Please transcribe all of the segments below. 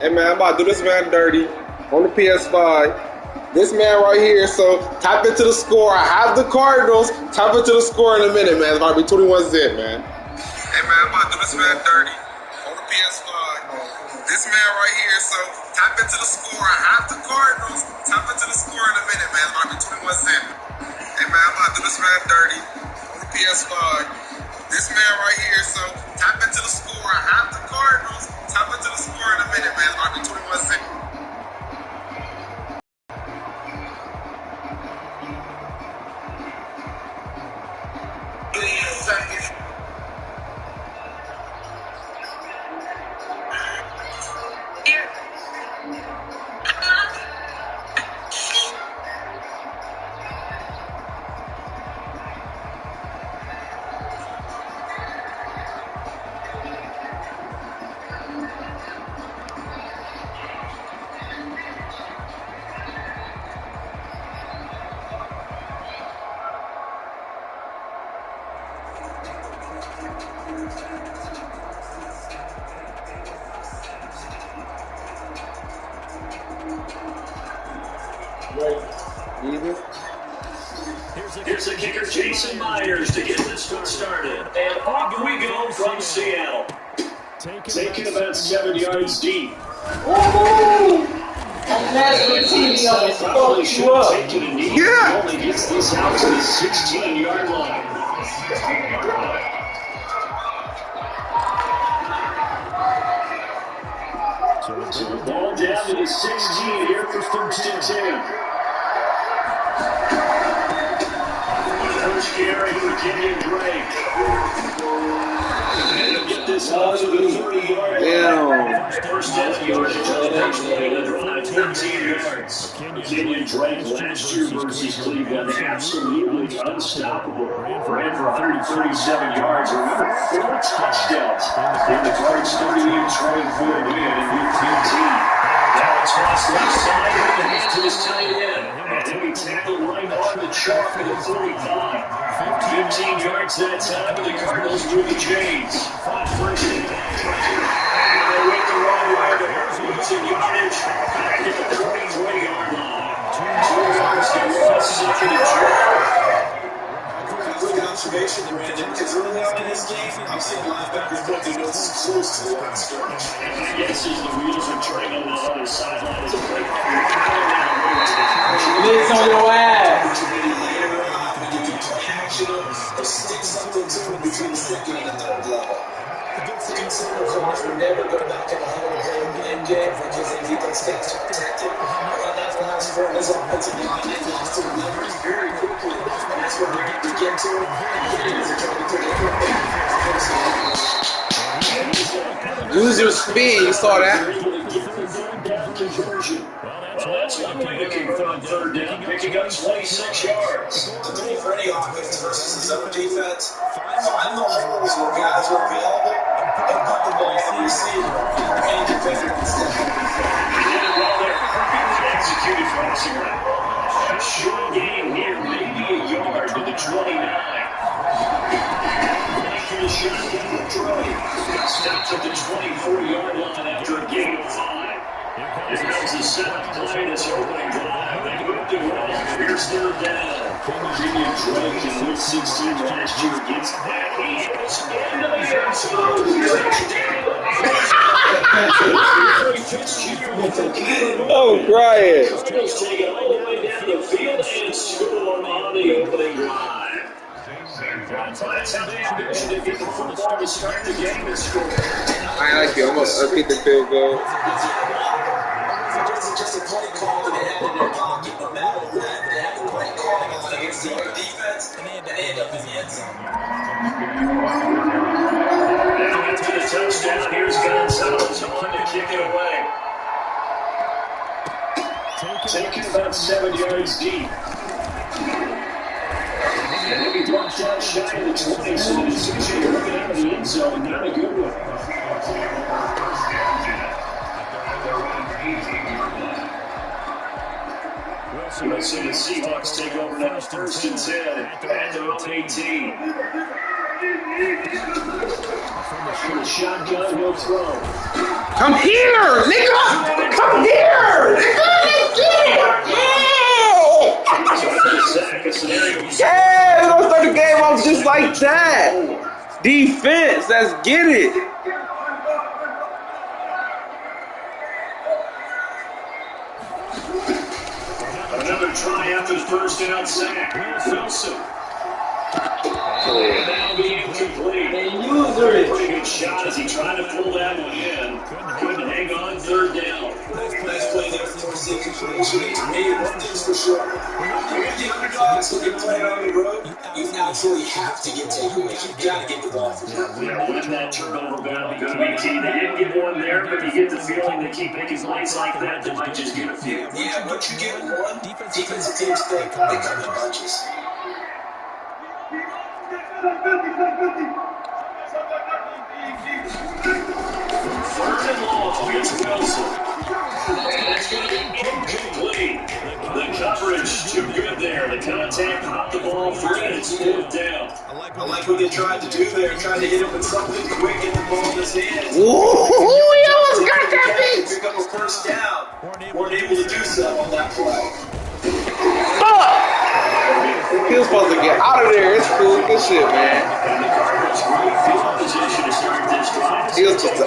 Hey man, I'm about to do this man dirty on the PS5. This man right here, so type into the score. I have the Cardinals. Type into the score in a minute, man. It's about to be 21-0, man. Hey man, I'm about to do this man dirty on the PS5. This man right here, so type into the score. I have the Cardinals. Type into the score in a minute, man. It's about to be 21-0. Hey man, I'm about to do this man dirty on the PS5. This man right here, so type into the score. I have the Cardinals. Type into the score in a minute, man. It's about to be 21-0. Here's the kicker, Jason Myers, to get this one started. And off we go from Seattle. Taking about 7 yards deep. Woo! That's what TV always fucks you up. Yeah! Only gets this out to the 16-yard line. So the ball down to the 16 here for first and 10. First carry to Kenyon Drake. And he'll get this out to the 30-yard line. First down yardage on the next play to drive 14 yards. Kenyon Drake last year versus Cleveland, absolutely unstoppable. Ran for 137 yards and 4 touchdowns in the Cards 38-24 win in Week 15. Now it's crossed left side, and hands to his tight end. And then we tackled right on the chalk at the 45. 15 yards that time, and the Cardinals do the chains. First and 10. They went the wrong way. Losing yardage back at the 20-yard line. 2 yards to loss, second and short. Quick observation, Brandon, because early on in this game, I'm seeing linebackers pointing those close to the line stretch. My guess is the wheels are turning on the other sideline as a break. Blitz on your ass. Or stick something to it between the second and the third level. The consumer corners will never go back to the 100-game game for just a defense gets protected. And that's the last for his offensive line. They lost to the numbers very quickly. And that's what we're going to get to. It is a trouble to the Use your speed, you saw that. Well, that's one way to confront third down, picking up 26 yards. The thing for any offense versus the zone defense, find the holes where guys are available and put the ball on the receiver. Any defender can step up. Well, they're perfectly executed crossing route. A short game here, maybe a yard to the 29. Making a shot down the Troy. Stops at the 24-yard line after a gain of 5. Here comes the seventh play this opening drive. They moved it well. Here's third down. Kenyon Drake in Week 16 last year gets that. He hits into the end zone. Oh, crying. Cardinals take it all the way down the field and score on the opening drive. Let's have the ambition to get the football to start the game and score. I like it. I'm going to get the field goal. Just a play call that they had in their pocket, no matter what, they had the play calling on against the other defense, and they end up in the end zone. Now after the touchdown, here's Gonzalez on to kick it away. Taking about 7 yards deep. And then he brought down shy of the 20, so the decision to get out of the end zone, not a good one. We'll see the Seahawks take over now, first and 10 at their own 18. From the shotgun, he'll throw. Come here, nigga! Come here! Nigga, let's get it! Yeah, we're gonna start the game off just like that. Defense, let's get it. Another try after the first down sack. Wilson. Now being complete. Pretty good shot as he tried to pull that one in. Couldn't hang on third down. Nice play there for safety completion. Made one thing's for sure. You're the underdogs, so you're playing on the road. You absolutely have to get takeaways. You gotta get the ball. When that turnover battle going to be key. They didn't get one there, but you get the feeling they keep making plays like that, they might just get a few. Yeah, once you get one, defensive teams think they come in bunches. Third and long, it's Wilson. And it's going to be incomplete. The coverage too good there. The contact popped the ball free, and it's fourth down. I like what they tried to do there, trying to hit him with something quick, get the ball in his hands. Ooh, he almost got that bitch. Pick up a first down. Weren't able to do so on that play. Fuck! He was supposed to get out of there. It's cool. Good shit, man. He was just like,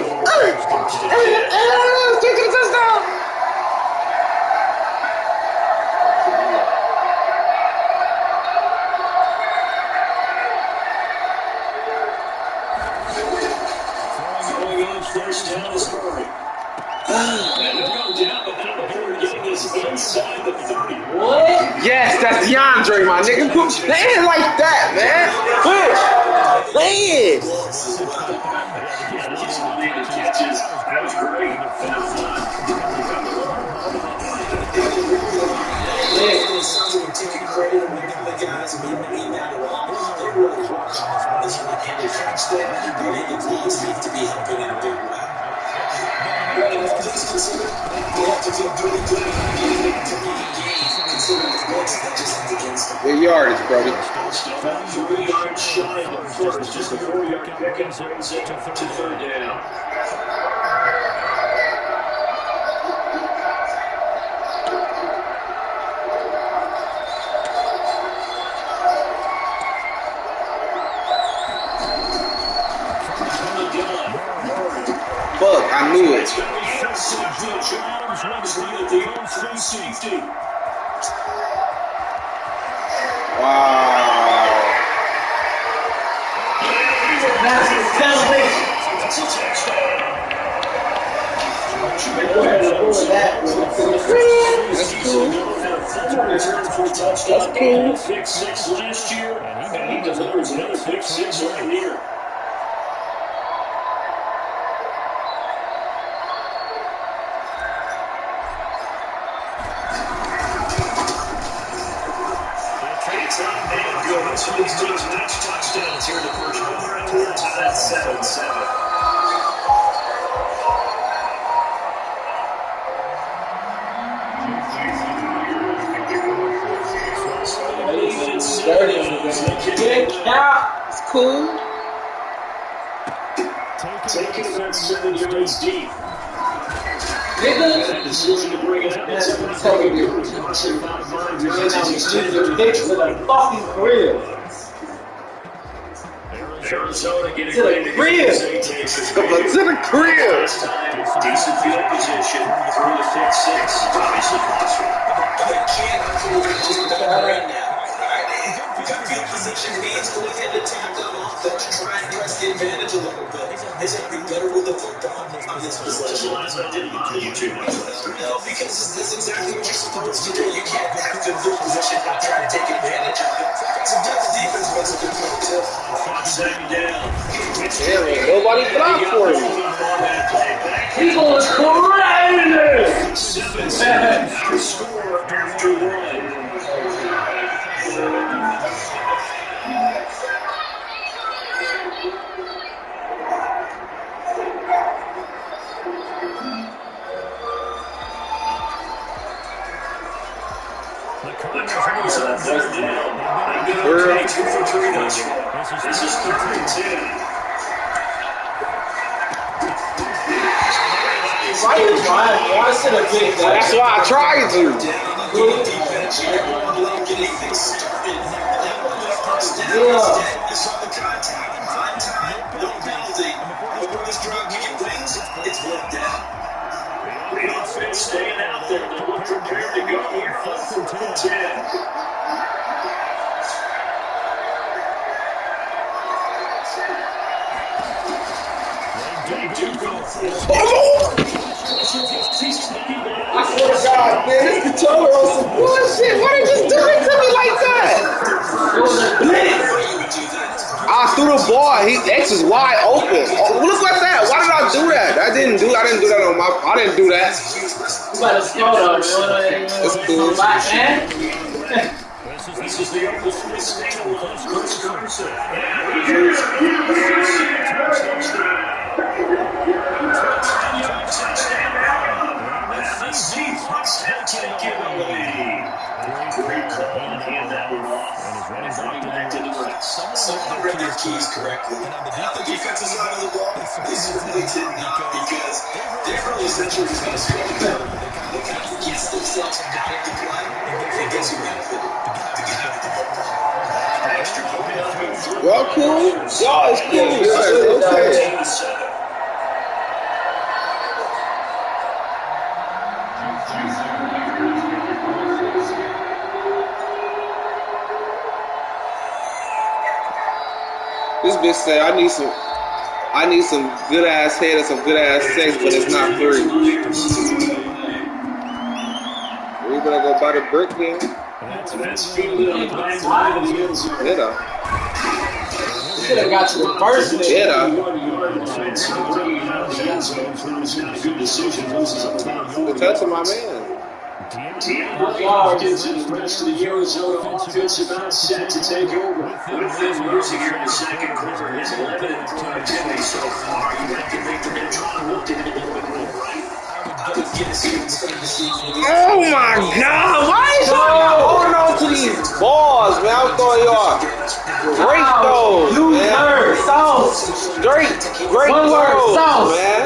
take to the touchdown. Throwing on first down is Murray. And they'll go down, but now the board getting is inside the 30. What? Yes, that's DeAndre, my nigga. They ain't like that, man. Push. Play it. Catches. That was great. It sounds like taking credit and making the guys being that well. They really watch this one and they catch that. But it needs to be helping in a big way. Things considered, they have to feel really good about getting it to be engaged, considering the points that just hit against them. Good yardage, brody. About 3 yards shy of the first. Just a 4-yard pick and brings it to third down. Fuck, I knew it. Wow. That's a celebration. Go ahead and pull that. That's cool. That's cool. Pick 6 last year, and he delivers another pick 6 right here. Touchdowns here in the first quarter, and we're tied 7-7. It's cool. Taking that 7 yards deep. Nigga. That decision to bring it up. That's what I'm telling you. Bitch with a fucking grill. Arizona getting To the ready to crib. get To the crib. decent field position through the pick 6. Obviously possible. They can't absolutely just put it right now. Good field position means go ahead and attack the offense. Try and press the advantage a little bit. They should be better with the football on this possession. I didn't bother you too much. No, because this is exactly what you're supposed to do. You can't have good field position and try to take advantage of it. Sometimes the defense makes a good point too. Second down. Damn, ain't nobody blocked for him. He goes crazy. 7-7. Our score after 1. The Cardinals on third down. They've been okay 2 for 3 thus far. This is 3rd and 10. Why you trying? Why should have been that? That's why I tried to. The offense staying out there. They look prepared to go here on 4th and 10. I swear to God, man, this controller on some bullshit. Why they just do it to me like that? I threw the ball. X is wide open. Oh, look at that. Why did I do that? I didn't do that on my. I didn't do that. You better score though, man. It's cool. This is the Oklahoma State one. Chris Carson. Great call to hand that one off. And running back to the rest. Someone read their keys correctly. And on the defensive side of the ball, they certainly did not, because they really essentially just got a straight down. They kind of guessed themselves out of the play. And guess who benefited? The guy with the ball. Y'all cool? Y'all is cool. Yeah, okay. This bitch said I need some good ass head and some good ass sex, but it's not free. We better go buy the brick then. That's fielded on the back line of the end zone. Yeah. Should have got you the first one. Yeah. Good decision. The touch of my man. Hopkins and the rest of the Arizona offensive line set to take over. With them losing here in the second quarter, his limited productivity so far. You have to make the big try to look at it a little bit more, right? Oh my God! Why is y'all holding on to these balls, man? I'm throwing y'all great throws, man. Great throws, man.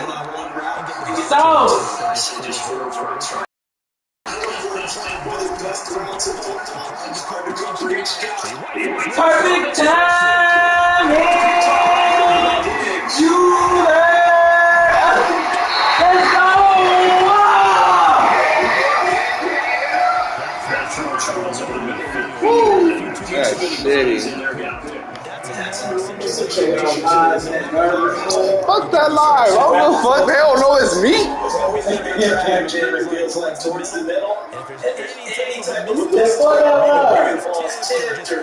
Perfect time. Let's go. That's shitty. Fuck that live. I don't know fuck. They don't know it's me. Towards the middle.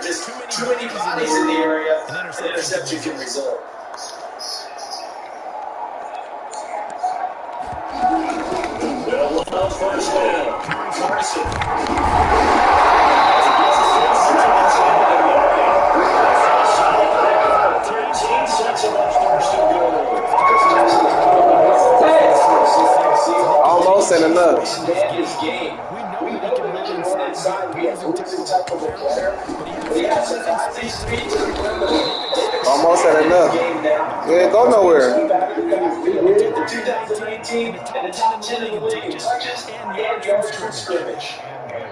Just too many bodies in the area, an interception can result. First down. Carson. Almost and enough. Almost had enough. We didn't go nowhere. The 2019 and the top 10 in the league in touches and yards from scrimmage.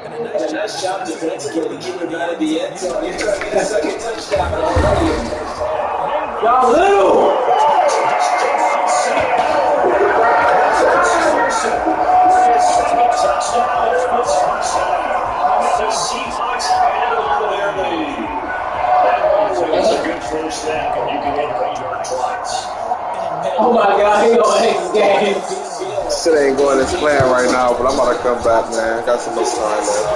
And a nice job defensively getting it out of the end zone. He's trying to get a second touchdown already. Y'all little. That's a good first snap, and you can interrupt your twice. Oh my God, he gonna X games. Shit ain't going as planned right now, but I'm about to come back, man. Got some more time left.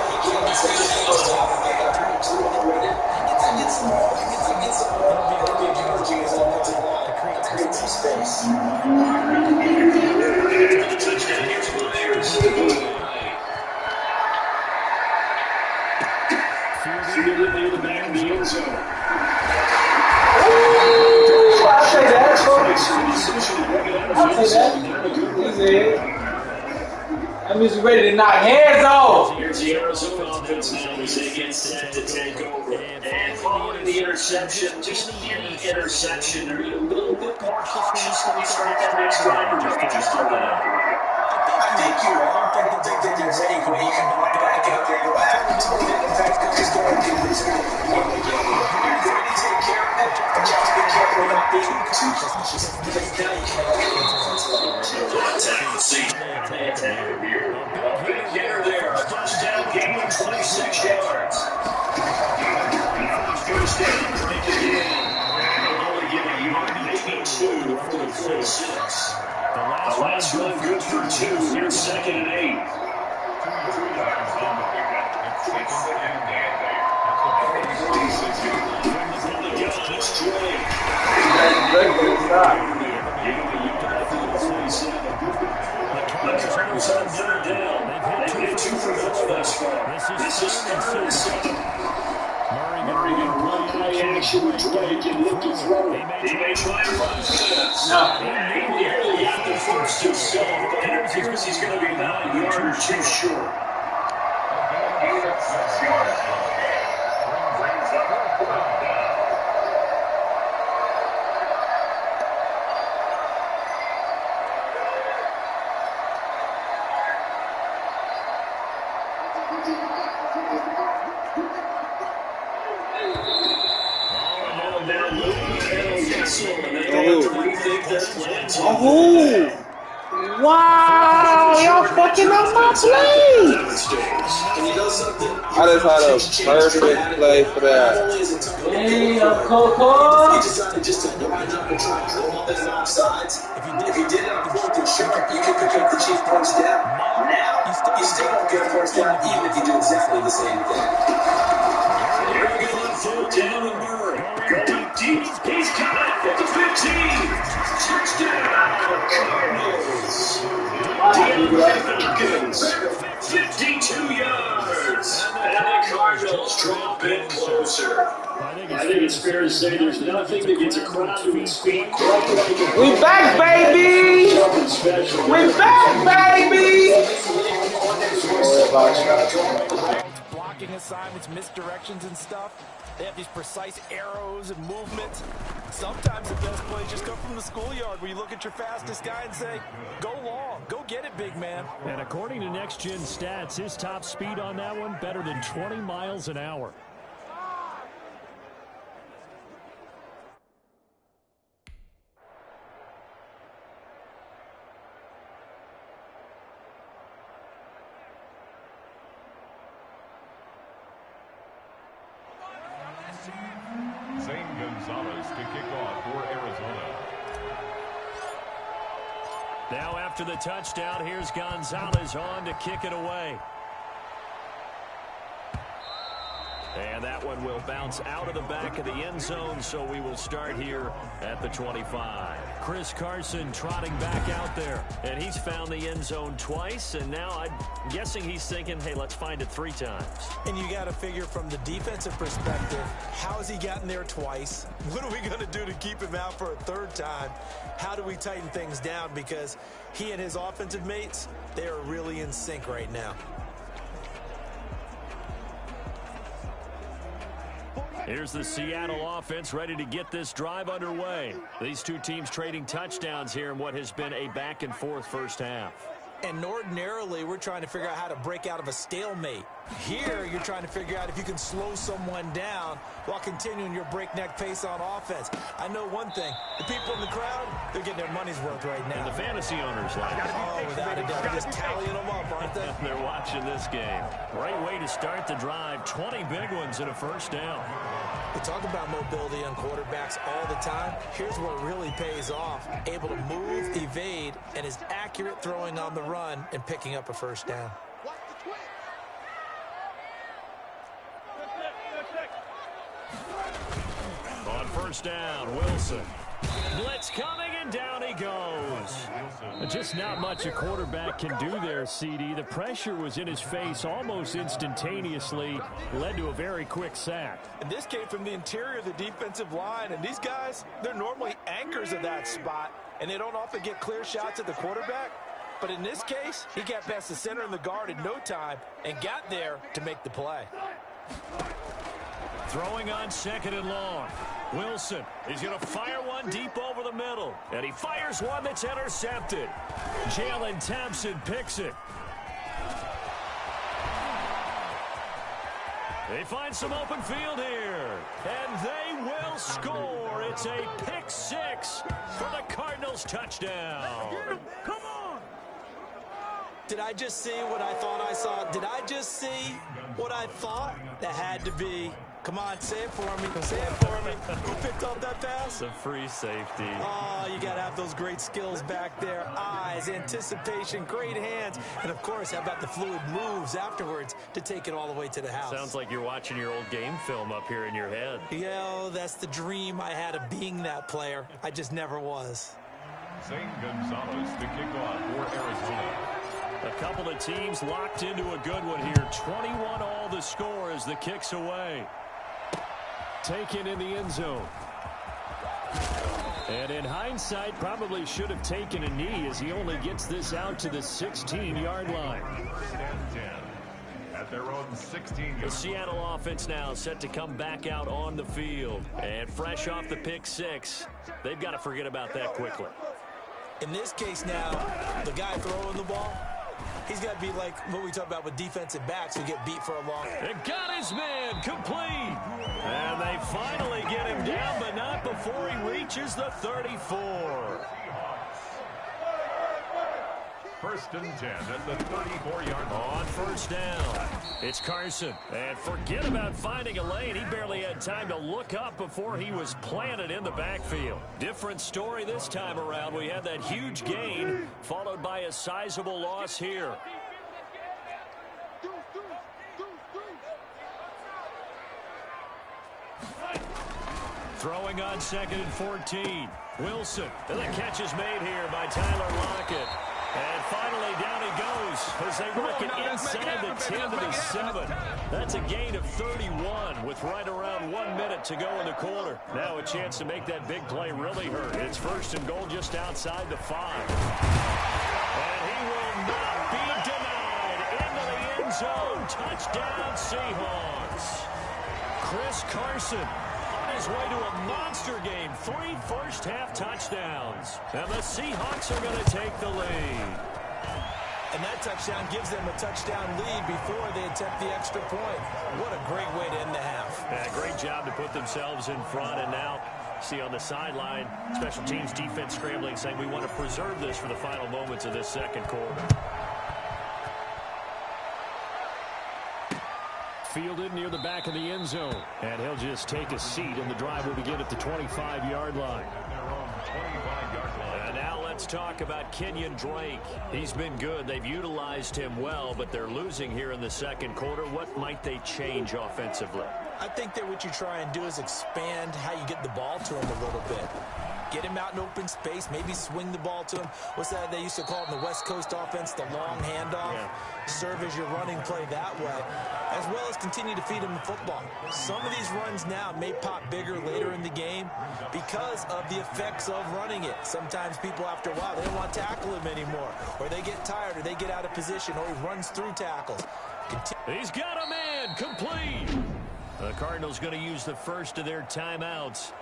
Fielded near the back of the end zone. I'll say that. Easy. That means we're ready to knock heads off. Here's the Arizona offense now as they get set to take over. And following the interception, just any interception, are you a little bit more cautious when you start that next drive, or just throw that out? think you are. I don't think that there's any way you can walk back out there and go, totally in the fact that this guy did this. You're going to take care of it, but you have to be careful not being too cautious because now you can't get A big hitter there. First down, gain of 26 yards. First down, break again. Only give a yard, maybe 2 for the 46. The last one good for 2 here, 2nd and 8. From the gun, it's Drake. The Cardinals on 3rd down. They've hit 2 for 4 thus far. This is 3rd and 7. Murray going to run play action with Drake and look to throw it. He may try to run this. He nearly got the first himself, but it appears he's going to be about a yard or 2 short. Oh! Wow! Y'all fucking up my play! I just had a perfect play for that. Hey, Coco! He decided just to line up and try to draw all his offsides. If he did it on 4th and short, you could pick up the chief first down. Now, you still don't get a first down even if you do exactly the same thing. Here we go on 4th down and Murray. Going deep. He's coming at the 15. Touchdown, Cardinals. DeAndre Hopkins, 52 yards. And the Cardinals draw a bit closer. I think it's fair to say there's nothing that gets a crowd to its feet quite like a... We back, baby! We back, baby! Blocking assignments, misdirections and stuff. They have these precise arrows and movements. Sometimes the best plays just come from the schoolyard where you look at your fastest guy and say, go long, go get it, big man. And according to Next Gen Stats, his top speed on that one, better than 20 miles an hour. Now after the touchdown, here's Gonzalez on to kick it away. And that one will bounce out of the back of the end zone, so we will start here at the 25. Chris Carson trotting back out there, and he's found the end zone twice, and now I'm guessing he's thinking, hey, let's find it 3 times. And you got to figure from the defensive perspective, how has he gotten there twice? What are we going to do to keep him out for a 3rd time? How do we tighten things down? Because he and his offensive mates, they are really in sync right now. Here's the Seattle offense ready to get this drive underway. These two teams trading touchdowns here in what has been a back-and-forth first half. And ordinarily, we're trying to figure out how to break out of a stalemate. Here, you're trying to figure out if you can slow someone down while continuing your breakneck pace on offense. I know one thing. The people in the crowd, they're getting their money's worth right now. And the fantasy owners like it. Oh, without a doubt. They're just tallying them up, aren't they? They're watching this game. Great way to start the drive. 20 big ones and a first down. We talk about mobility on quarterbacks all the time. Here's where it really pays off. Able to move, evade, and is accurate throwing on the run and picking up a first down. On first down, Wilson. Blitz coming, and down he goes. Just not much a quarterback can do there, CD. The pressure was in his face almost instantaneously, led to a very quick sack. And this came from the interior of the defensive line, and these guys, they're normally anchors of that spot, and they don't often get clear shots at the quarterback. But in this case, he got past the center and the guard in no time and got there to make the play. Throwing on 2nd and long. Wilson, he's going to fire one deep over the middle. And he fires one that's intercepted. Jalen Thompson picks it. They find some open field here. And they will score. It's a pick six for the Cardinals touchdown. Come on! Did I just see what I thought I saw? Did I just see what I thought? That had to be. Come on, say it for me. Say it for me. Who picked up that pass? The free safety. Oh, you got to have those great skills back there. Eyes, anticipation, great hands. And, of course, how about the fluid moves afterwards to take it all the way to the house? Sounds like you're watching your old game film up here in your head. Yeah, that's the dream I had of being that player. I just never was. Zane Gonzalez, the kickoff for Arizona. A couple of teams locked into a good one here. 21 all the score as the kick's away. Taken in the end zone. And in hindsight, probably should have taken a knee as he only gets this out to the 16-yard line. 10 at their own 16-yard. The Seattle offense now set to come back out on the field. And fresh off the pick six, they've got to forget about that quickly. In this case now, the guy throwing the ball, he's got to be like what we talk about with defensive backs who get beat for a long. It got his man complete. And they finally get him down, but not before he reaches the 34. First and 10 at the 34-yard line. On first down, it's Carson. And forget about finding a lane. He barely had time to look up before he was planted in the backfield. Different story this time around. We had that huge gain followed by a sizable loss here. Throwing on 2nd and 14. Wilson. And the catch is made here by Tyler Lockett. And finally down he goes as they work it inside the 10 to the 7. That's a gain of 31 with right around 1 minute to go in the quarter. Now a chance to make that big play really hurt. It's first and goal just outside the 5. And he will not be denied into the end zone. Touchdown Seahawks. Chris Carson on his way to a monster game. 3 first-half touchdowns. And the Seahawks are going to take the lead. And that touchdown gives them a touchdown lead before they attempt the extra point. What a great way to end the half. Yeah, great job to put themselves in front. And now, see on the sideline, special teams defense scrambling, saying we want to preserve this for the final moments of this second quarter. Fielded near the back of the end zone. And he'll just take a seat, and the drive will begin at the 25-yard line. And now let's talk about Kenyon Drake. He's been good. They've utilized him well, but they're losing here in the second quarter. What might they change offensively? I think that what you try and do is expand how you get the ball to him a little bit. Get him out in open space, maybe swing the ball to him. What's that they used to call it in the West Coast offense, the long handoff? Yeah. Serve as your running play that way, as well as continue to feed him the football. Some of these runs now may pop bigger later in the game because of the effects of running it. Sometimes people, after a while, they don't want to tackle him anymore, or they get tired, or they get out of position, or he runs through tackles. He's got a man, complete. The Cardinals going to use the first of their timeouts,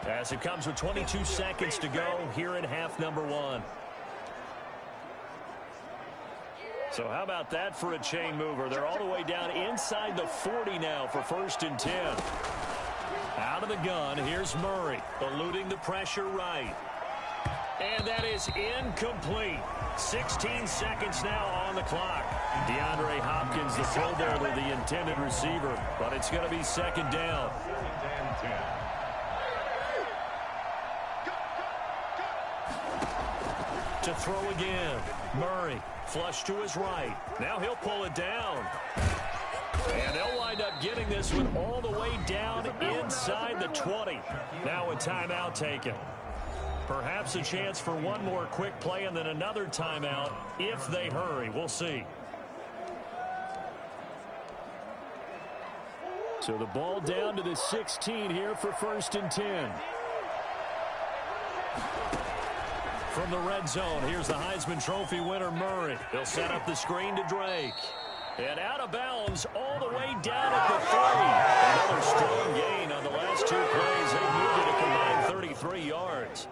as it comes with 22 seconds to go here in half number 1. So how about that for a chain mover? They're all the way down inside the 40 now for first and 10. Out of the gun, here's Murray, eluding the pressure right. And that is incomplete. 16 seconds now on the clock. DeAndre Hopkins, the Pro Bowler, the intended receiver, but it's going to be second down. To throw again. Murray, flush to his right. Now he'll pull it down. And they'll wind up getting this one all the way down inside the 20. Now a timeout taken. Perhaps a chance for one more quick play and then another timeout if they hurry. We'll see. So the ball down to the 16 here for first and 10. From the red zone, here's the Heisman Trophy winner, Murray. He'll set up the screen to Drake. And out of bounds all the way down at the 30. Another strong gain on the last 2 plays. They've moved it a combined 33 yards.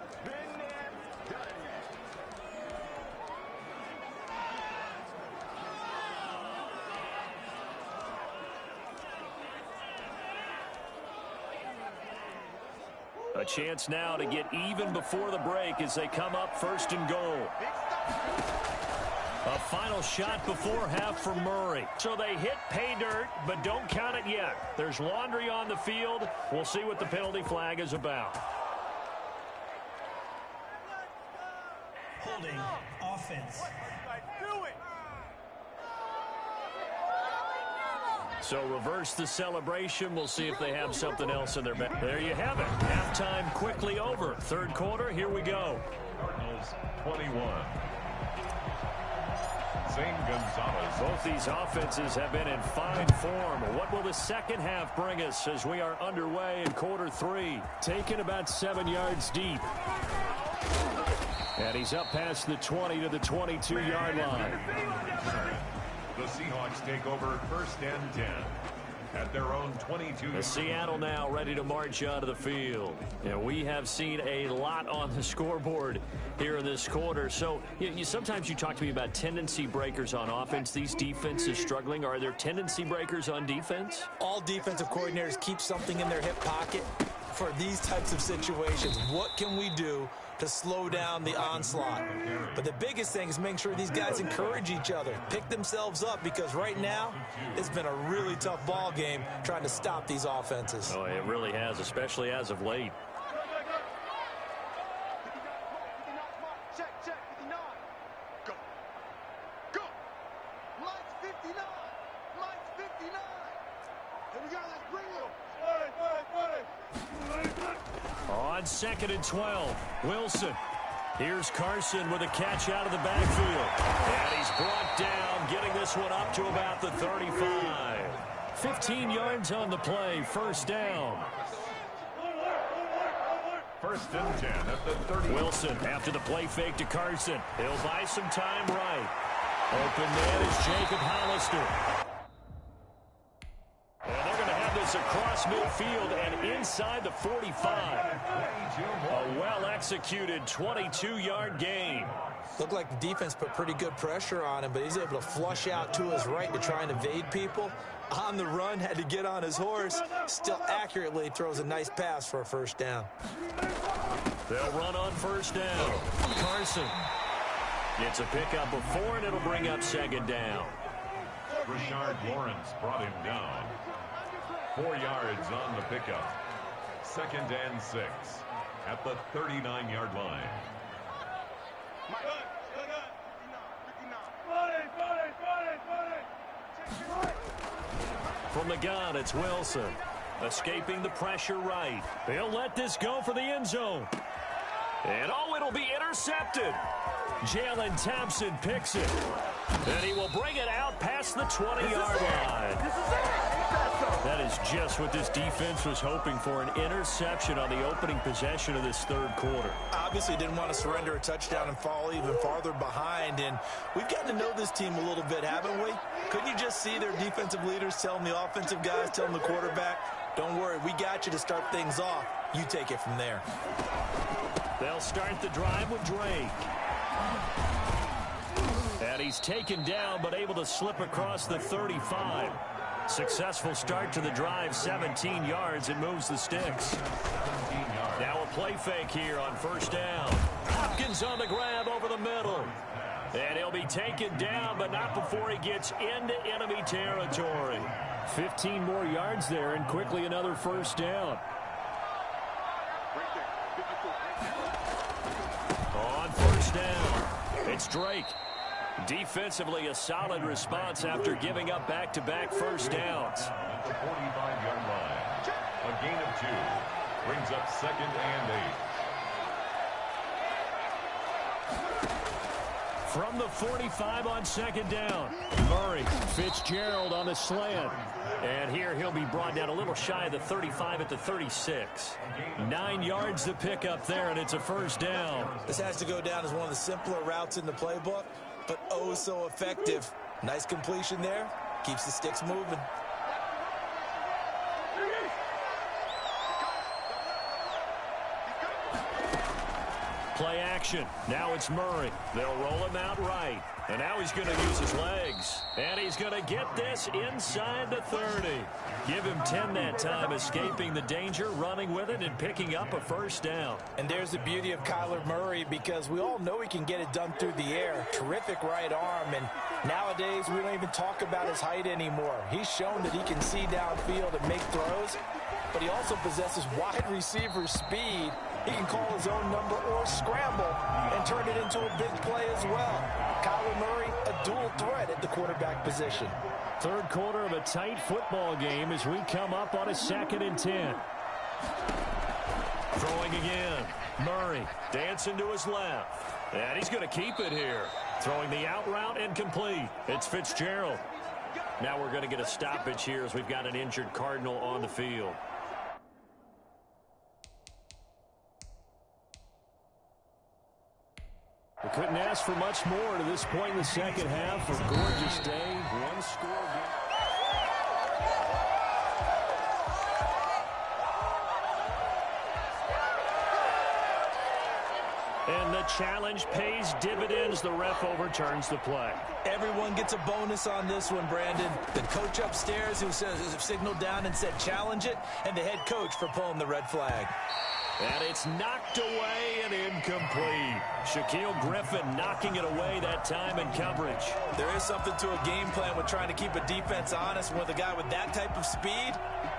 A chance now to get even before the break as they come up 1st and goal. A final shot before half for Murray. So they hit pay dirt, but don't count it yet. There's laundry on the field. We'll see what the penalty flag is about. Holding offense. So reverse the celebration. We'll see if they have something else in their back. There you have it. Halftime quickly over. 3rd quarter, here we go. Cardinals 21. Gonzalez. Both these offenses have been in fine form. What will the second half bring us as we are underway in quarter 3? Taken about 7 yards deep. And he's up past the 20 to the 22-yard line. The Seahawks take over 1st and 10 at their own 22. Seattle now ready to march out of the field. And we have seen a lot on the scoreboard here in this quarter. So sometimes you talk to me about tendency breakers on offense. These defenses struggling. Are there tendency breakers on defense? All defensive coordinators keep something in their hip pocket for these types of situations. What can we do to slow down the onslaught? But the biggest thing is making sure these guys encourage each other, pick themselves up, because right now it's been a really tough ball game trying to stop these offenses. Oh, it really has, especially as of late. On 2nd and 12, Wilson. Here's Carson with a catch out of the backfield. And he's brought down, getting this one up to about the 35. 15 yards on the play, 1st down. 1st and 10 at the 30. Wilson after the play fake to Carson. He'll buy some time right. Open man is Jacob Hollister. And they're going to have this across midfield and inside the 45. A well-executed 22-yard gain. Looked like the defense put pretty good pressure on him, but he's able to flush out to his right to try and evade people. On the run, had to get on his horse. Still accurately throws a nice pass for a 1st down. They'll run on 1st down. Carson gets a pickup before, and it'll bring up 2nd down. Rashard Lawrence brought him down. 4 yards on the pickup. 2nd and 6 at the 39-yard line. From the gun, it's Wilson. Escaping the pressure right. They'll let this go for the end zone. And it'll be intercepted. Jalen Thompson picks it. And he will bring it out past the 20-yard line. That is just what this defense was hoping for, an interception on the opening possession of this 3rd quarter. Obviously didn't want to surrender a touchdown and fall even farther behind, and we've gotten to know this team a little bit, haven't we? Couldn't you just see their defensive leaders telling the offensive guys, telling the quarterback, don't worry, we got you to start things off. You take it from there. They'll start the drive with Drake. And he's taken down, but able to slip across the 35. Successful start to the drive, 17 yards, and moves the sticks. Now a play fake here on 1st down. Hopkins on the grab over the middle. And he'll be taken down, but not before he gets into enemy territory. 15 more yards there, and quickly another 1st down. On 1st down, it's Drake. Defensively, a solid response after giving up back-to-back 1st downs. At the 45-yard line. A gain of 2 brings up 2nd and 8. From the 45 on 2nd down. Murray, Fitzgerald on the slant. And here he'll be brought down a little shy of the 35 at the 36. 9 yards to pick up there, and it's a 1st down. This has to go down as one of the simpler routes in the playbook, but oh so effective. Nice completion there. Keeps the sticks moving. Play action. Now it's Murray. They'll roll him out right. And now he's going to use his legs. And he's going to get this inside the 30. Give him 10 that time, escaping the danger, running with it, and picking up a first down. And there's the beauty of Kyler Murray, because we all know he can get it done through the air. Terrific right arm. And nowadays, we don't even talk about his height anymore. He's shown that he can see downfield and make throws. But he also possesses wide receiver speed. He can call his own number or scramble and turn it into a big play as well. Kyler Murray, a dual threat at the quarterback position. Third quarter of a tight football game as we come up on a 2nd and 10. Throwing again. Murray dancing to his left. And he's going to keep it here. Throwing the out route incomplete. It's Fitzgerald. Now we're going to get a stoppage here as we've got an injured Cardinal on the field. We couldn't ask for much more to this point in the second half. A gorgeous day. One score game. And the challenge pays dividends. The ref overturns the play. Everyone gets a bonus on this one, Brandon. The coach upstairs who signaled down and said challenge it, and the head coach for pulling the red flag. And it's knocked away and incomplete. Shaquille Griffin knocking it away that time in coverage. There is something to a game plan with trying to keep a defense honest. With a guy with that type of speed,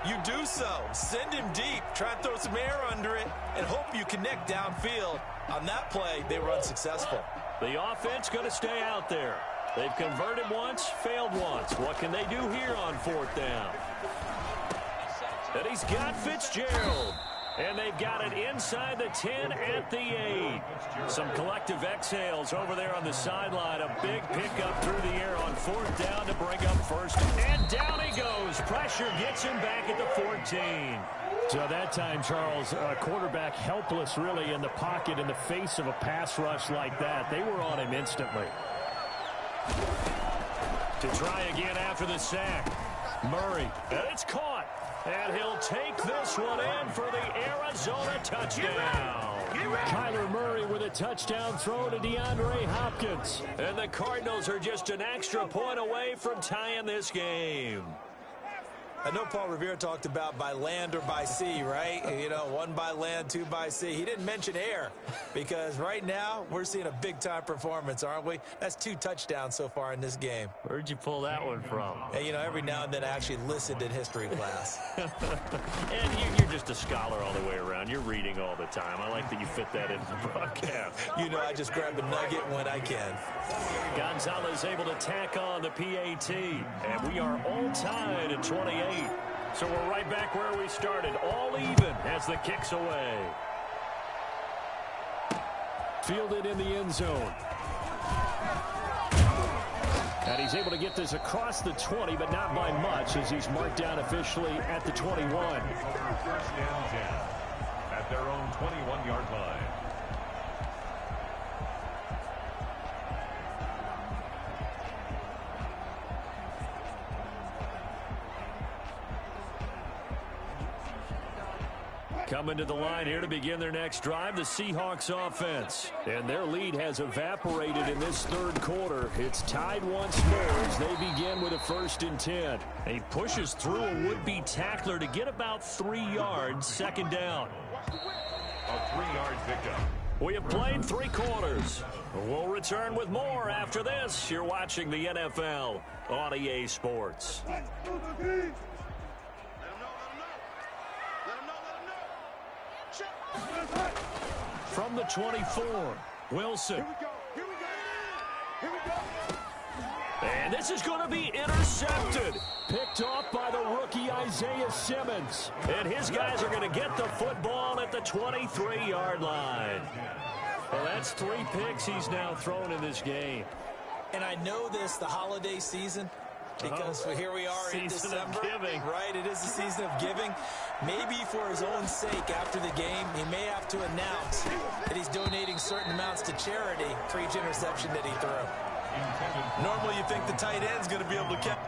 you do so. Send him deep. Try and throw some air under it and hope you connect downfield. On that play, they were unsuccessful. The offense going to stay out there. They've converted once, failed once. What can they do here on 4th down? And he's got Fitzgerald. And they've got it inside the 10 at the 8. Some collective exhales over there on the sideline. A big pickup through the air on 4th down to bring up first. And down he goes. Pressure gets him back at the 14. So that time, Charles, quarterback helpless really in the pocket in the face of a pass rush like that. They were on him instantly. To try again after the sack. Murray, and it's caught. And he'll take this one in for the Arizona touchdown. Kyler Murray with a touchdown throw to DeAndre Hopkins. And the Cardinals are just an extra point away from tying this game. I know Paul Revere talked about by land or by sea, right? You know, 1 by land, 2 by sea. He didn't mention air because right now we're seeing a big-time performance, aren't we? That's 2 touchdowns so far in this game. Where'd you pull that one from? Hey, you know, every now and then I actually listened in history class. And you're just a scholar all the way around. You're reading all the time. I like that you fit that into the broadcast. You know, I just grab a nugget when I can. Gonzalez able to tack on the PAT. And we are all tied at 28. So we're right back where we started, all even as the kick's away. Fielded in the end zone. And he's able to get this across the 20, but not by much as he's marked down officially at the 21. First and 10 at their own 21-yard line. Coming to the line here to begin their next drive, the Seahawks offense. And their lead has evaporated in this third quarter. It's tied once more as they begin with a 1st and 10. And he pushes through a would-be tackler to get about 3 yards, 2nd down. A 3-yard pickup. We have played 3 quarters. We'll return with more after this. You're watching the NFL on EA Sports. From the 24, Wilson. And this is going to be intercepted. Picked off by the rookie Isaiah Simmons. And his guys are going to get the football at the 23-yard line. Well, that's 3 picks he's now thrown in this game. And I know this, the holiday season, because here we are in December. Right, it is the season of giving. Maybe for his own sake after the game, he may have to announce that he's donating certain amounts to charity for each interception that he threw. Normally you think the tight end's going to be able to catch.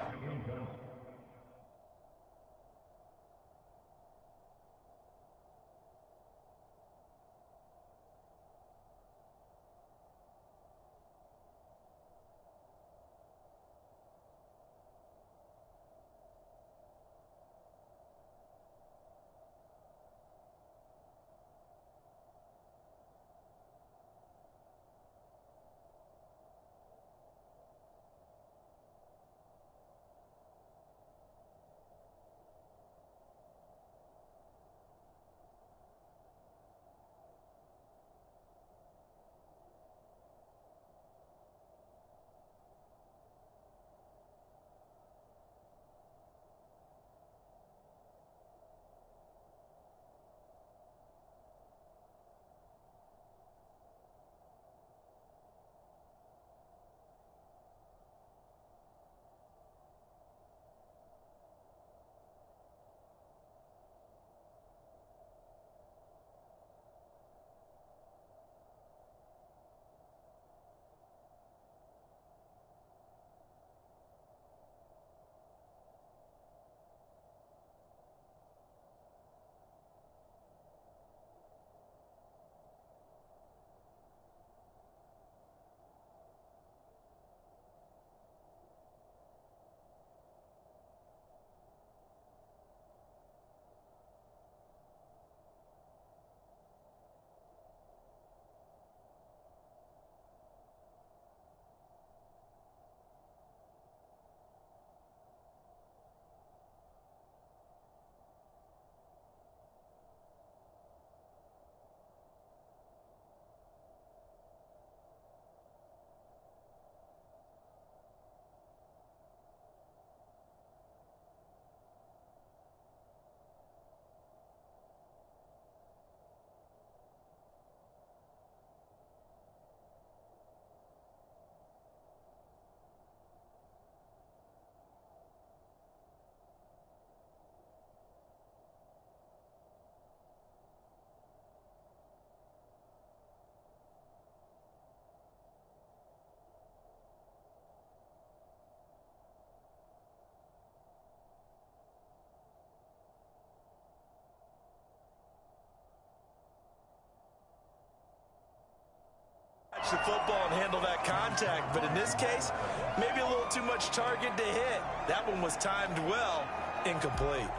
catch the football and handle that contact. But in this case, maybe a little too much target to hit. That one was timed well, incomplete.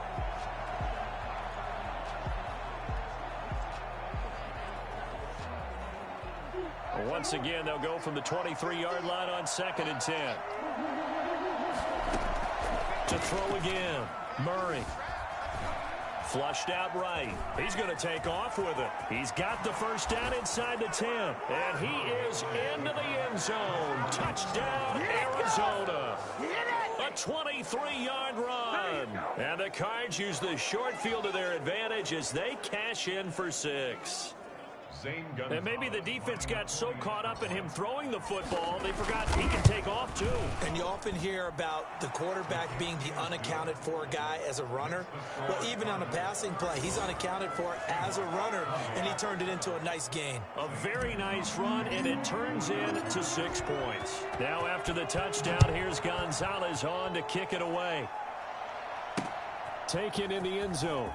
Once again, they'll go from the 23-yard line on 2nd and 10. To throw again, Murray. Flushed out right. He's going to take off with it. He's got the first down inside the 10. And he is into the end zone. Touchdown, Arizona. A 23-yard run. And the Cards use the short field to their advantage as they cash in for 6. And maybe the defense got so caught up in him throwing the football, they forgot he can take off too. And you often hear about the quarterback being the unaccounted for guy as a runner. Well, even on a passing play, he's unaccounted for as a runner, and he turned it into a nice gain. A very nice run, and it turns into 6 points. Now after the touchdown, here's Gonzalez on to kick it away. Taken in the end zone.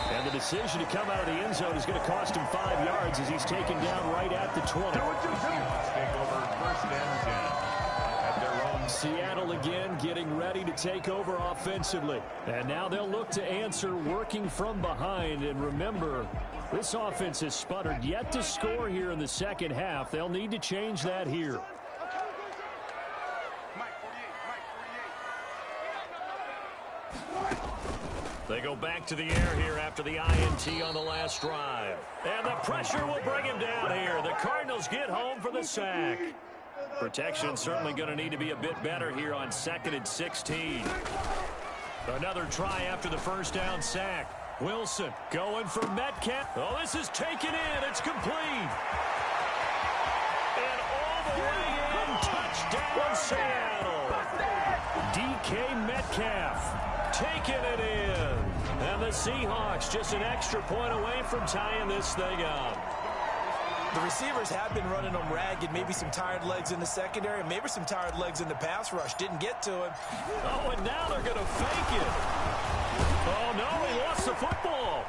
And the decision to come out of the end zone is going to cost him 5 yards as he's taken down right at the 20. Take over 1st and 10 at their own. Seattle again getting ready to take over offensively. And now they'll look to answer working from behind. And remember, this offense has sputtered yet to score here in the second half. They'll need to change that here. They go back to the air here after the INT on the last drive. And the pressure will bring him down here. The Cardinals get home for the sack. Protection certainly going to need to be a bit better here on 2nd and 16. Another try after the first down sack. Wilson going for Metcalf. Oh, this is taken in. It's complete. And all the way in. Touchdown, Seattle. DK Metcalf taking it in. And the Seahawks just an extra point away from tying this thing up. The receivers have been running them ragged. Maybe some tired legs in the secondary, maybe some tired legs in the pass rush. Didn't get to him. Oh, and now they're going to fake it. Oh, no, he lost the football.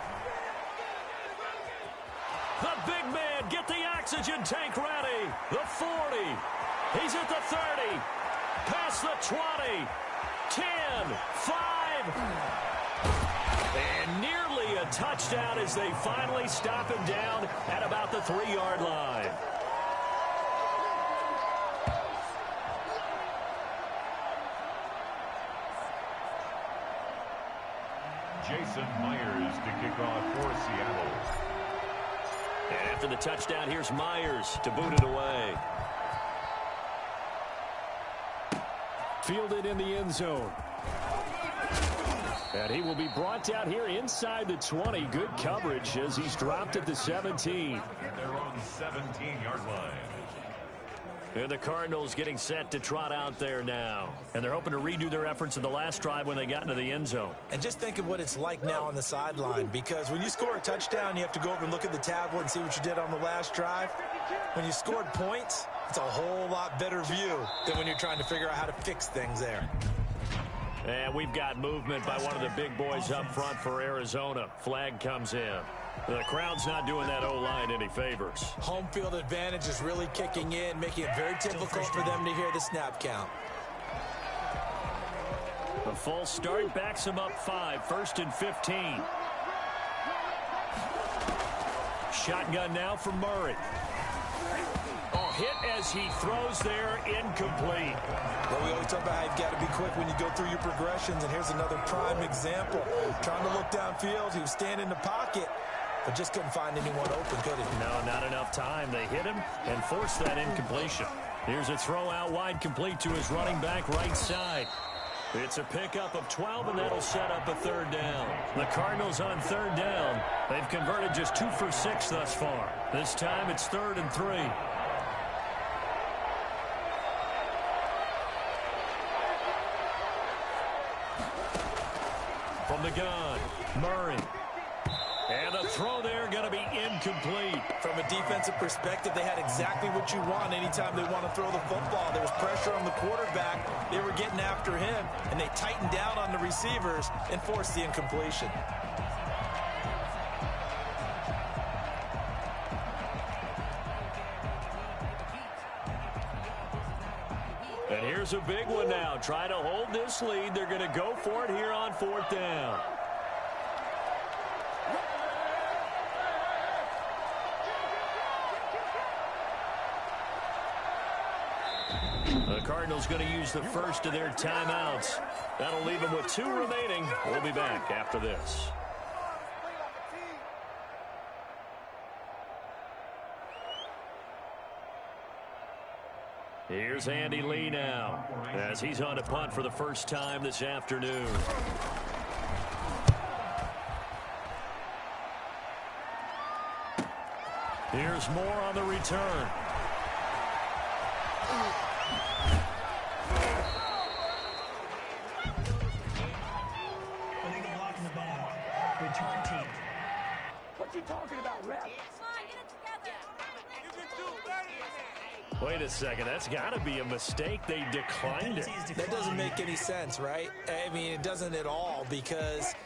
The big man, get the oxygen tank ready. The 40. He's at the 30. Past the 20. 10. 5. And nearly a touchdown as they finally stop him down at about the 3-yard line. Jason Myers to kick off for Seattle. And after the touchdown, here's Myers to boot it away. Fielded in the end zone. And he will be brought down here inside the 20. Good coverage as he's dropped at the 17. They're on 17-yard line. And the Cardinals getting set to trot out there now. And they're hoping to redo their efforts in the last drive when they got into the end zone. And just think of what it's like now on the sideline, because when you score a touchdown, you have to go over and look at the tablet and see what you did on the last drive. When you scored points, it's a whole lot better view than when you're trying to figure out how to fix things there. And we've got movement by one of the big boys up front for Arizona. Flag comes in. The crowd's not doing that O-line any favors. Home field advantage is really kicking in, making it very difficult for them to hear the snap count. The false start backs him up 5, 1st and 15. Shotgun now for Murray. Oh, hit as he throws there, incomplete. Well, we always talk about how you've got to be quick when you go through your progressions, and here's another prime example. Trying to look downfield, he was standing in the pocket, but just couldn't find anyone open, could he? No, not enough time. They hit him and forced that incompletion. Here's a throw out wide, complete to his running back right side. It's a pickup of 12, and that'll set up a 3rd down. The Cardinals on 3rd down. They've converted just 2 for 6 thus far. This time it's 3rd and 3. From the gun, Murray. And the throw there going to be incomplete. From a defensive perspective, they had exactly what you want anytime they want to throw the football. There was pressure on the quarterback. They were getting after him, and they tightened down on the receivers and forced the incompletion. And here's a big one now. Try to hold this lead. They're going to go for it here on 4th down. The Cardinals going to use the first of their timeouts. That'll leave them with 2 remaining. We'll be back after this. Here's Andy Lee now as he's on to punt for the first time this afternoon. Here's Moore on the return. Illegal block in the back. Return team. What you talking about, ref? Wait a second. That's got to be a mistake. They declined it. That doesn't make any sense, right? I mean, it doesn't at all, because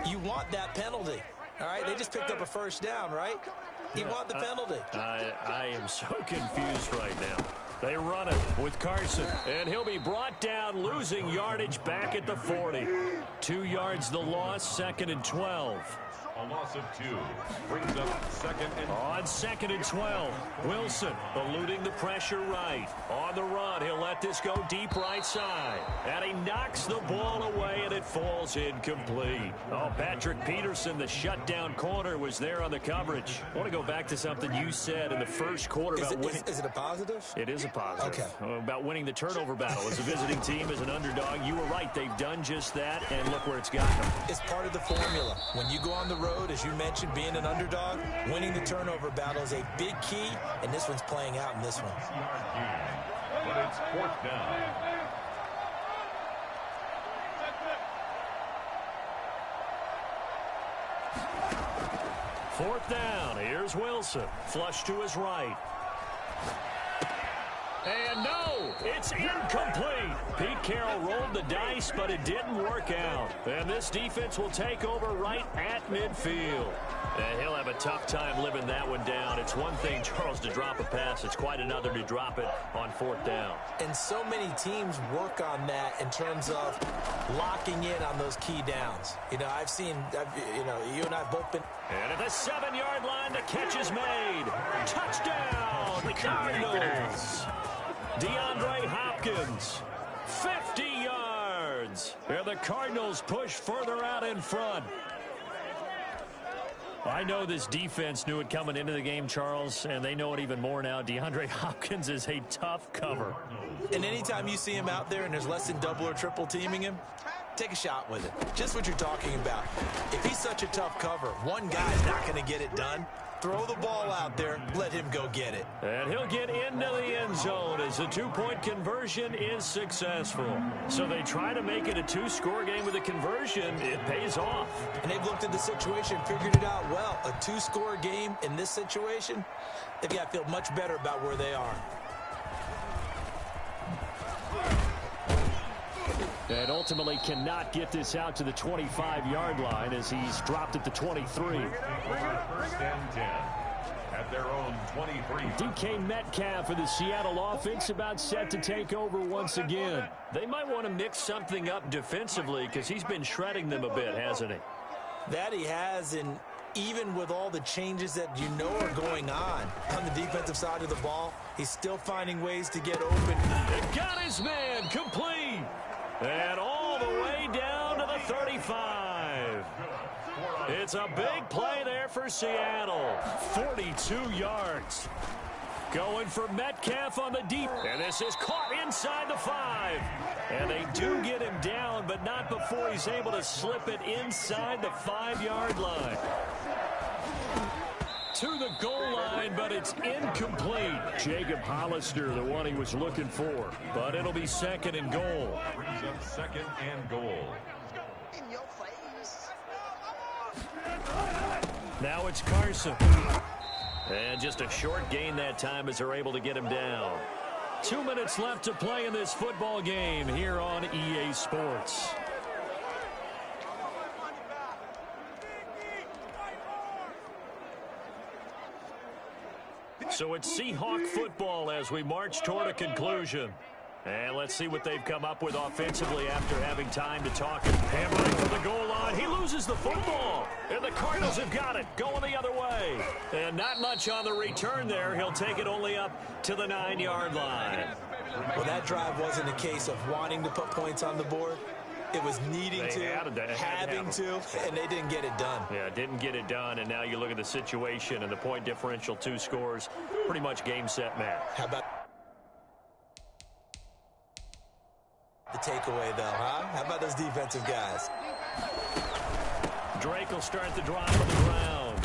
you want that penalty. All right? They just picked up a first down, right? You want the penalty. I am so confused right now. They run it with Carson, and he'll be brought down, losing yardage back at the 40. 2 yards the loss, 2nd and 12. A loss of 2 brings up 2nd and... On 2nd and 12, Wilson eluding the pressure right. On the run, he'll let this go deep right side. And he knocks the ball away, and it falls incomplete. Oh, Patrick Peterson, the shutdown corner, was there on the coverage. I want to go back to something you said in the first quarter about winning. Is it a positive? It is a positive. Okay. About winning the turnover battle. As a visiting team, as an underdog, you were right. They've done just that, and look where it's gotten them. It's part of the formula. When you go on the road, as you mentioned, being an underdog, winning the turnover battle is a big key, and this one's playing out in this one. But it's 4th down. Fourth down. Here's Wilson. Flush to his right. And no, it's incomplete. Pete Carroll rolled the dice, but it didn't work out. And this defense will take over right at midfield. And he'll have a tough time living that one down. It's one thing, Charles, to drop a pass. It's quite another to drop it on 4th down. And so many teams work on that in terms of locking in on those key downs. You know, you and I have both been. And at the 7-yard line, the catch is made. Touchdown, the Cardinals. DeAndre Hopkins, 50 yards. And the Cardinals push further out in front. I know this defense knew it coming into the game, Charles, and they know it even more now. DeAndre Hopkins is a tough cover. And anytime you see him out there and there's less than double or triple teaming him, take a shot with it. Just what you're talking about. If he's such a tough cover, one guy's not going to get it done. Throw the ball out there, let him go get it. And he'll get into the end zone as the 2-point conversion is successful. So they try to make it a 2-score game with a conversion. It pays off. And they've looked at the situation, figured it out well. A 2-score game in this situation, they've got to feel much better about where they are. And ultimately cannot get this out to the 25-yard line as he's dropped at the 23. 1st and 10 at their own 23. DK Metcalf for the Seattle offense about set to take over once again. They might want to mix something up defensively because he's been shredding them a bit, hasn't he? That he has, and even with all the changes that you know are going on the defensive side of the ball, he's still finding ways to get open. And got his man complete. And all the way down to the 35. It's a big play there for Seattle. 42 yards. Going for Metcalf on the deep. And this is caught inside the 5. And they do get him down, but not before he's able to slip it inside the 5-yard line. To the goal line, but it's incomplete. Jacob Hollister, the one he was looking for. But it'll be 2nd and goal. Brings up 2nd and goal. In your face. Now it's Carson. And just a short gain that time as they're able to get him down. 2 minutes left to play in this football game here on EA Sports. So it's Seahawk football as we march toward a conclusion. And let's see what they've come up with offensively after having time to talk. Hammering for the goal line. He loses the football. And the Cardinals have got it, going the other way. And not much on the return there. He'll take it only up to the 9-yard line. Well, that drive wasn't a case of wanting to put points on the board. It was needing having to, and they didn't get it done. Yeah, didn't get it done, and now you look at the situation and the point differential, 2 scores, pretty much game, set, match. How about the takeaway, though, huh? How about those defensive guys? Drake will start the drive on the ground.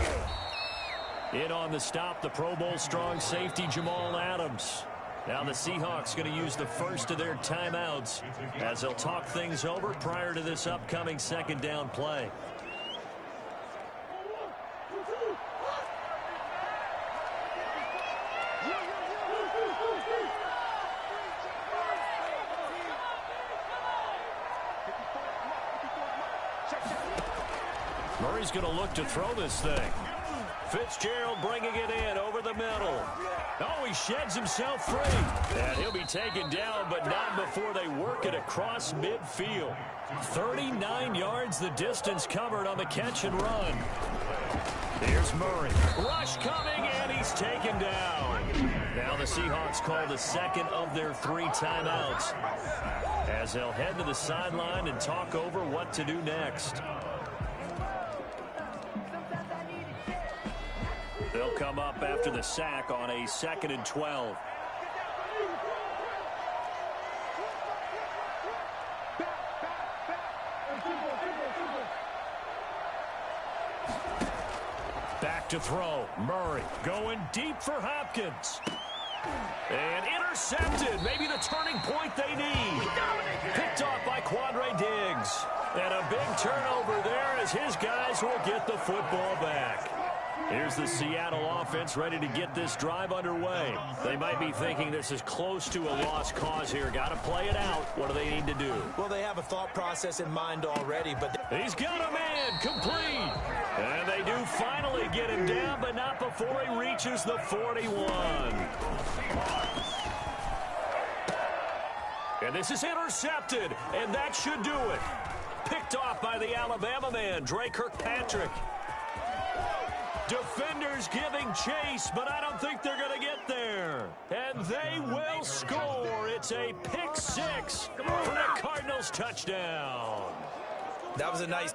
In on the stop, the Pro Bowl strong safety, Jamal Adams. Now the Seahawks going to use the first of their timeouts as they'll talk things over prior to this upcoming second down play. Murray's going to look to throw this thing. Fitzgerald bringing it in over the middle. Oh, he sheds himself free. And he'll be taken down, but not before they work it across midfield. 39 yards the distance covered on the catch and run. Here's Murray. Rush coming, and he's taken down. Now the Seahawks call the second of their 3 timeouts as they'll head to the sideline and talk over what to do next. They'll come up after the sack on a 2nd and 12. Back to throw. Murray going deep for Hopkins. And intercepted. Maybe the turning point they need. Picked off by Quandre Diggs. And a big turnover there as his guys will get the football back. Here's the Seattle offense ready to get this drive underway. They might be thinking this is close to a lost cause here. Got to play it out. What do they need to do? Well, they have a thought process in mind already, but he's got a man complete. And they do finally get him down, but not before he reaches the 41. And this is intercepted, and that should do it. Picked off by the Alabama man, Drake Kirkpatrick. Defenders giving chase, but I don't think they're going to get there. And they will score. It's a pick 6 for the Cardinals touchdown. that was a nice